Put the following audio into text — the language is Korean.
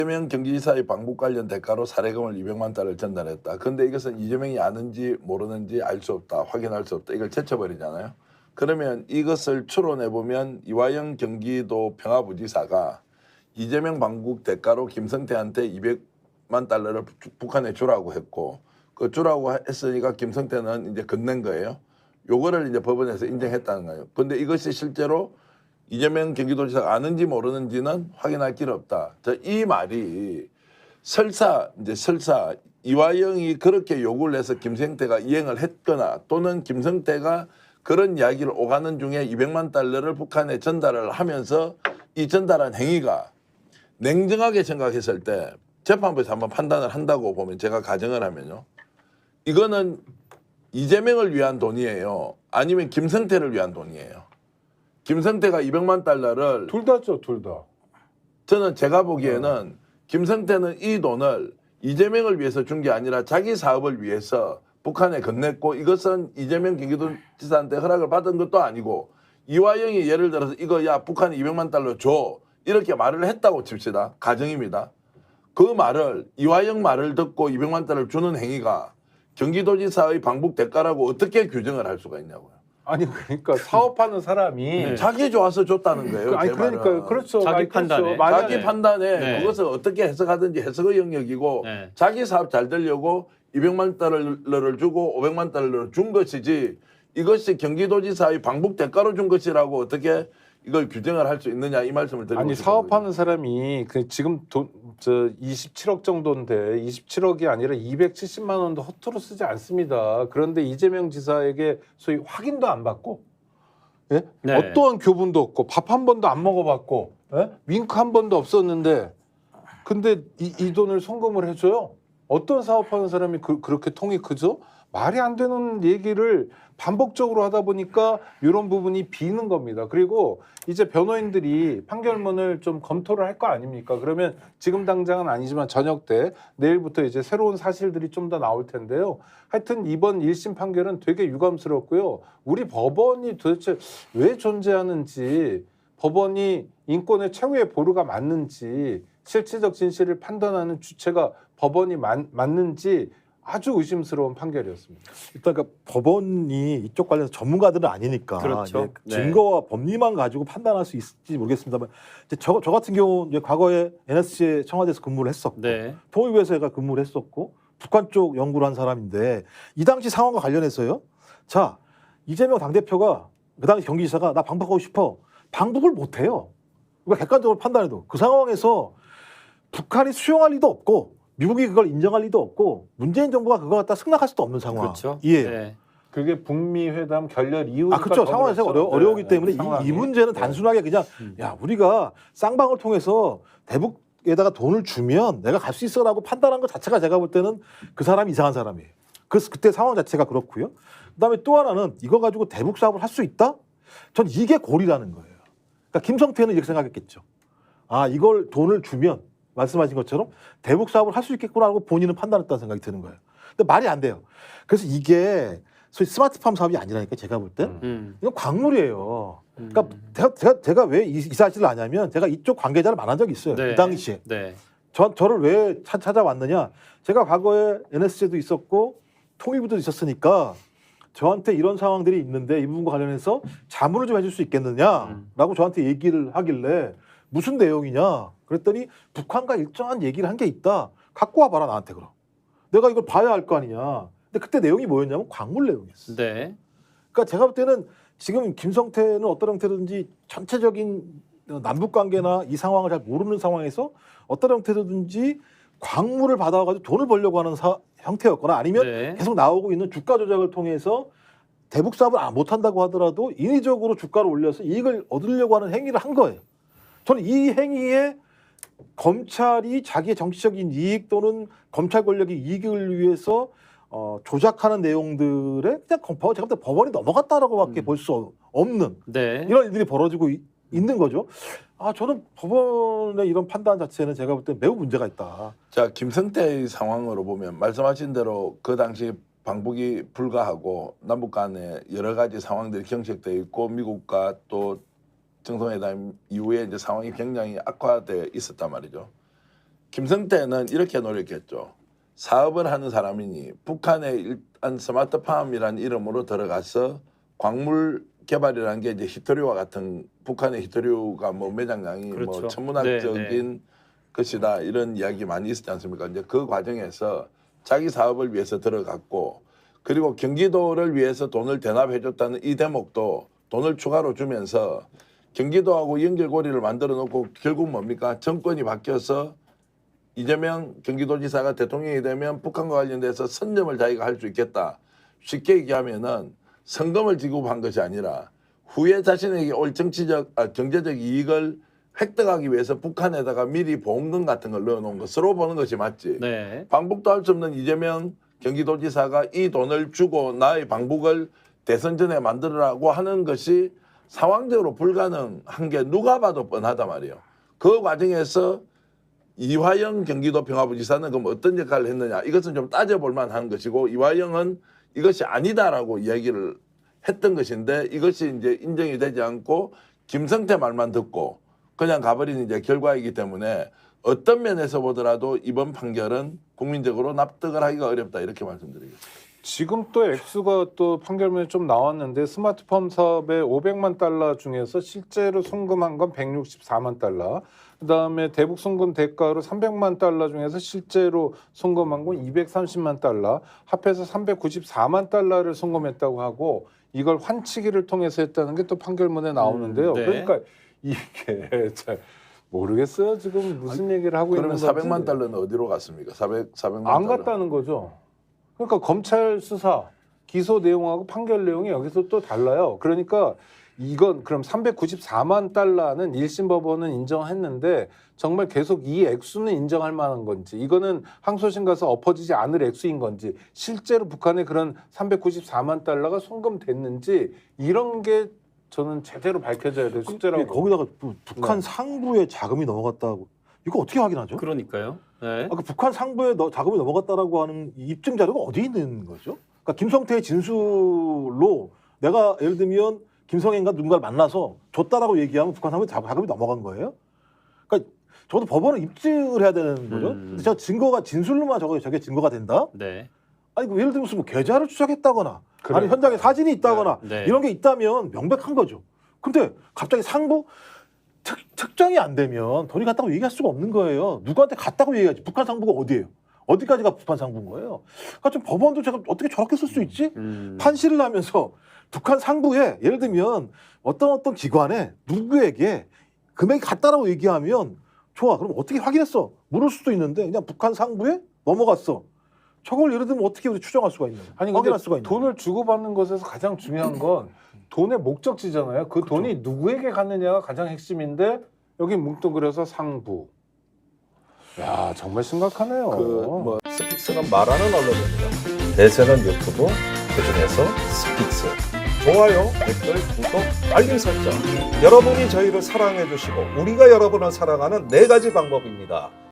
이재명 경기지사의 방북 관련 대가로 사례금을 200만 달러를 전달했다. 그런데 이것은 이재명이 아는지 모르는지 알 수 없다. 확인할 수 없다. 이걸 제쳐버리잖아요. 그러면 이것을 추론해보면 이화영 경기도 평화부지사가 이재명 방북 대가로 김성태한테 200만 달러를 북한에 주라고 했고 그 주라고 했으니까 김성태는 이제 건넨 거예요. 요거를 이제 법원에서 인정했다는 거예요. 근데 이것이 실제로 이재명 경기도지사가 아는지 모르는지는 확인할 길 없다. 이 말이 설사 이화영이 그렇게 요구를 해서 김성태가 이행을 했거나 또는 김성태가 그런 이야기를 오가는 중에 200만 달러를 북한에 전달을 하면서 이 전달한 행위가 냉정하게 생각했을 때 재판부에서 한번 판단을 한다고 보면 제가 가정을 하면요. 이거는 이재명을 위한 돈이에요. 아니면 김성태를 위한 돈이에요. 김성태가 200만 달러를 둘 다죠, 둘 다. 저는 제가 보기에는 김성태는 이 돈을 이재명을 위해서 준 게 아니라 자기 사업을 위해서 북한에 건넸고 이것은 이재명 경기도지사한테 허락을 받은 것도 아니고 이화영이 예를 들어서 이거 야 북한에 200만 달러 줘 이렇게 말을 했다고 칩시다. 가정입니다. 그 말을 이화영 말을 듣고 200만 달러를 주는 행위가 경기도지사의 방북 대가라고 어떻게 규정을 할 수가 있냐고요. 아니 그러니까 사업하는 사람이 자기 좋아서 줬다는 거예요. 아니 제 말은. 그러니까 그렇죠. 자기 아니, 판단에. 그렇죠. 자기 네. 판단에 네. 그것을 어떻게 해석하든지 해석의 영역이고 네. 자기 사업 잘 되려고 200만 달러를 주고 500만 달러를 준 것이지 이것이 경기도지사의 방북 대가로 준 것이라고 어떻게 이걸 규정을 할 수 있느냐 이 말씀을 드리고 아니 싶은 사업하는 거죠. 사람이 그 지금 저 27억 정도인데 27억이 아니라 270만 원도 허투루 쓰지 않습니다. 그런데 이재명 지사에게 소위 확인도 안 받고 예? 네. 어떠한 교분도 없고 밥 한 번도 안 먹어봤고 예? 윙크 한 번도 없었는데 근데 이 돈을 송금을 해줘요? 어떤 사업하는 사람이 그렇게 통이 크죠? 말이 안 되는 얘기를 반복적으로 하다 보니까 이런 부분이 비는 겁니다. 그리고 이제 변호인들이 판결문을 좀 검토를 할 거 아닙니까? 그러면 지금 당장은 아니지만 저녁 때 내일부터 이제 새로운 사실들이 좀 더 나올 텐데요. 하여튼 이번 1심 판결은 되게 유감스럽고요. 우리 법원이 도대체 왜 존재하는지, 법원이 인권의 최후의 보루가 맞는지, 실체적 진실을 판단하는 주체가 법원이 맞는지 아주 의심스러운 판결이었습니다. 일단 그러니까 법원이 이쪽 관련해서 전문가들은 아니니까 그렇죠. 이제 증거와 법리만 가지고 판단할 수 있을지 모르겠습니다만 이제 저 같은 경우 이제 과거에 NSC 청와대에서 근무를 했었고 네. 통일부에서 제가 근무를 했었고 북한 쪽 연구를 한 사람인데 이 당시 상황과 관련해서요. 자 이재명 당대표가 그 당시 경기지사가 나 방북하고 싶어 방북을 못해요. 그러니까 객관적으로 판단해도 그 상황에서 북한이 수용할 리도 없고 미국이 그걸 인정할 리도 없고 문재인 정부가 그걸 갖다 승낙할 수도 없는 상황. 그렇죠. 예. 네. 그게 북미 회담 결렬 이후니까 그렇죠. 상황이 어려우기 때문에 상황이. 이 문제는 단순하게 그냥 야 우리가 쌍방을 통해서 대북에다가 돈을 주면 내가 갈 수 있어라고 판단한 것 자체가 제가 볼 때는 그 사람이 이상한 사람이에요. 그때 상황 자체가 그렇고요. 그다음에 또 하나는 이거 가지고 대북 사업을 할 수 있다? 전 이게 골이라는 거예요. 그러니까 김성태는 이렇게 생각했겠죠. 아 이걸 돈을 주면 말씀하신 것처럼 대북 사업을 할 수 있겠구나라고 본인은 판단했다는 생각이 드는 거예요. 근데 말이 안 돼요. 그래서 이게 소위 스마트팜 사업이 아니라니까 제가 볼 때 이건 광물이에요. 그러니까 제가 왜 이 사실을 아냐면 제가 이쪽 관계자를 만난 적이 있어요. 네. 그 당시에. 네. 저를 왜 찾아왔느냐. 제가 과거에 NSC도 있었고 통일부도 있었으니까 저한테 이런 상황들이 있는데 이 부분과 관련해서 자문을 좀 해줄 수 있겠느냐라고 저한테 얘기를 하길래 무슨 내용이냐 그랬더니 북한과 일정한 얘기를 한 게 있다. 갖고 와봐라 나한테 그럼. 내가 이걸 봐야 할 거 아니냐. 근데 그때 내용이 뭐였냐면 광물 내용이었어. 네. 그러니까 제가 볼 때는 지금 김성태는 어떤 형태든지 전체적인 남북관계나 이 상황을 잘 모르는 상황에서 어떤 형태든지 광물을 받아가지고 돈을 벌려고 하는 형태였거나 아니면 네. 계속 나오고 있는 주가 조작을 통해서 대북 사업을 못한다고 하더라도 인위적으로 주가를 올려서 이익을 얻으려고 하는 행위를 한 거예요. 저는 이 행위에 검찰이 자기의 정치적인 이익 또는 검찰 권력의 이익을 위해서 조작하는 내용들에 그냥 제가 볼 때 법원이 넘어갔다라고밖에 볼 수 없는 네. 이런 일들이 벌어지고 있는 거죠. 저는 법원의 이런 판단 자체는 제가 볼 때 매우 문제가 있다. 자 김성태의 상황으로 보면 말씀하신 대로 그 당시 방북이 불가하고 남북 간에 여러 가지 상황들이 경색되어 있고 미국과 또 정상회담 이후에 이제 상황이 굉장히 악화되어 있었단 말이죠. 김성태는 이렇게 노력했죠. 사업을 하는 사람이니 북한에 일단 스마트팜이라는 이름으로 들어가서 광물 개발이라는 게 이제 히토류와 같은 북한의 히토류가 뭐 매장량이 그렇죠. 뭐 천문학적인 네, 네. 것이다 이런 이야기 많이 있었지 않습니까? 이제 그 과정에서 자기 사업을 위해서 들어갔고 그리고 경기도를 위해서 돈을 대납해줬다는 이 대목도 돈을 추가로 주면서 경기도하고 연결고리를 만들어 놓고 결국 뭡니까? 정권이 바뀌어서 이재명 경기도지사가 대통령이 되면 북한과 관련돼서 선점을 자기가 할 수 있겠다. 쉽게 얘기하면은 성금을 지급한 것이 아니라 후에 자신에게 올 경제적 이익을 획득하기 위해서 북한에다가 미리 보험금 같은 걸 넣어놓은 것으로 보는 것이 맞지. 네. 방북도 할 수 없는 이재명 경기도지사가 이 돈을 주고 나의 방북을 대선 전에 만들으라고 하는 것이 상황적으로 불가능한 게 누가 봐도 뻔하단 말이에요. 그 과정에서 이화영 경기도 평화부지사는 그럼 어떤 역할을 했느냐 이것은 좀 따져볼 만한 것이고 이화영은 이것이 아니다라고 이야기를 했던 것인데 이것이 이제 인정이 되지 않고 김성태 말만 듣고 그냥 가버린 이제 결과이기 때문에 어떤 면에서 보더라도 이번 판결은 국민적으로 납득을 하기가 어렵다 이렇게 말씀드리겠습니다. 지금 또 액수가 또 판결문에 좀 나왔는데 스마트팜 사업에 500만 달러 중에서 실제로 송금한 건 164만 달러. 그다음에 대북 송금 대가로 300만 달러 중에서 실제로 송금한 건 230만 달러. 합해서 394만 달러를 송금했다고 하고 이걸 환치기를 통해서 했다는 게 또 판결문에 나오는데요. 네. 그러니까 이게 잘 모르겠어요. 지금 무슨 얘기를 하고 있는 그러면 건지. 400만 달러는 어디로 갔습니까? 400만 안 달러. 갔다는 거죠. 그러니까 검찰 수사 기소 내용하고 판결 내용이 여기서 또 달라요. 그러니까 이건 그럼 394만 달러는 1심 법원은 인정했는데 정말 계속 이 액수는 인정할 만한 건지 이거는 항소심 가서 엎어지지 않을 액수인 건지 실제로 북한에 그런 394만 달러가 송금됐는지 이런 게 저는 제대로 밝혀져야 될 숙제라고 거기다가 또 북한 네. 상부에 자금이 넘어갔다고 이거 어떻게 확인하죠? 그러니까요. 네. 아까 북한 상부에 자금이 넘어갔다라고 하는 이 입증 자료가 어디 있는 거죠? 그러니까 김성태의 진술로 내가 예를 들면 김성애인가 누군가를 만나서 줬다라고 얘기하면 북한 상부에 자금이 넘어간 거예요? 그러니까 저도 법원은 입증을 해야 되는 거죠. 근데 제가 증거가 진술로만 저게 증거가 된다? 네. 아니 그 예를 들면 무슨 뭐 계좌를 추적했다거나 그래. 아니 현장에 사진이 있다거나 네. 이런 게 있다면 명백한 거죠. 근데 갑자기 상부 특정이 안 되면 돈이 갔다고 얘기할 수가 없는 거예요. 누구한테 갔다고 얘기하지. 북한 상부가 어디예요? 어디까지가 북한 상부인 거예요? 그러니까 좀 법원도 제가 어떻게 저렇게 쓸 수 있지? 판시를 하면서 북한 상부에 예를 들면 어떤 기관에 누구에게 금액이 갔다라고 얘기하면 좋아. 그럼 어떻게 확인했어? 물을 수도 있는데 그냥 북한 상부에 넘어갔어. 저걸 예를 들면 어떻게 우리 추정할 수가 있는 거예요? 아니 확인할 근데 수가 있는 돈을 주고받는 것에서 가장 중요한 건 돈의 목적지잖아요. 그 돈이 누구에게 갔느냐가 가장 핵심인데 여기 뭉뚱그려서 상부. 야 정말 심각하네요. 그뭐 스픽스는 말하는 언론입니다. 대세는 유튜브, 그중에서 스픽스. 좋아요, 댓글, 구독, 알림 설정. 여러분이 저희를 사랑해 주시고 우리가 여러분을 사랑하는 4가지 방법입니다.